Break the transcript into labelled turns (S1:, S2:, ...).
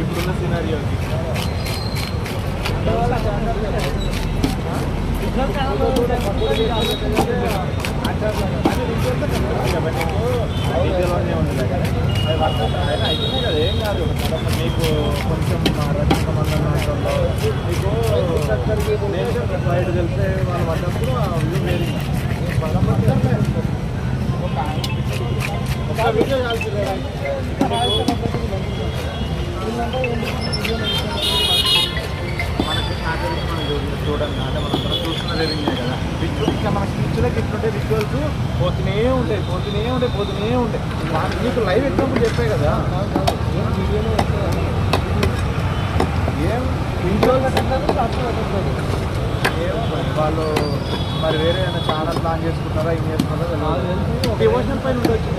S1: ఇప్పుడున్న సినారియోకి అయిపోయింది కదా, ఏం కాదు. మీకు కొంచెం రక్షణ సంబంధం మీకు బయట తెలిసే వాళ్ళు పడ్డప్పుడు ఒక వీడియో మనకి చూడండి, అంటే మనం చూస్తున్న జరిగినాయి కదా విజువల్స్. ఇంకా మన స్పీచ్లోకి ఇట్లుంటే విజువల్స్ పోతూనే ఉంటాయి. మీకు లైవ్ ఎగ్జాంపుల్ చెప్పే కదా, ఏం విజువల్స్ ఏమో వాళ్ళు మరి వేరే ఏమైనా ఛానల్ ప్లాన్ చేసుకుంటారా, ఏం చేసుకుంటారా, డివోషన్ పైన ఉండొచ్చు.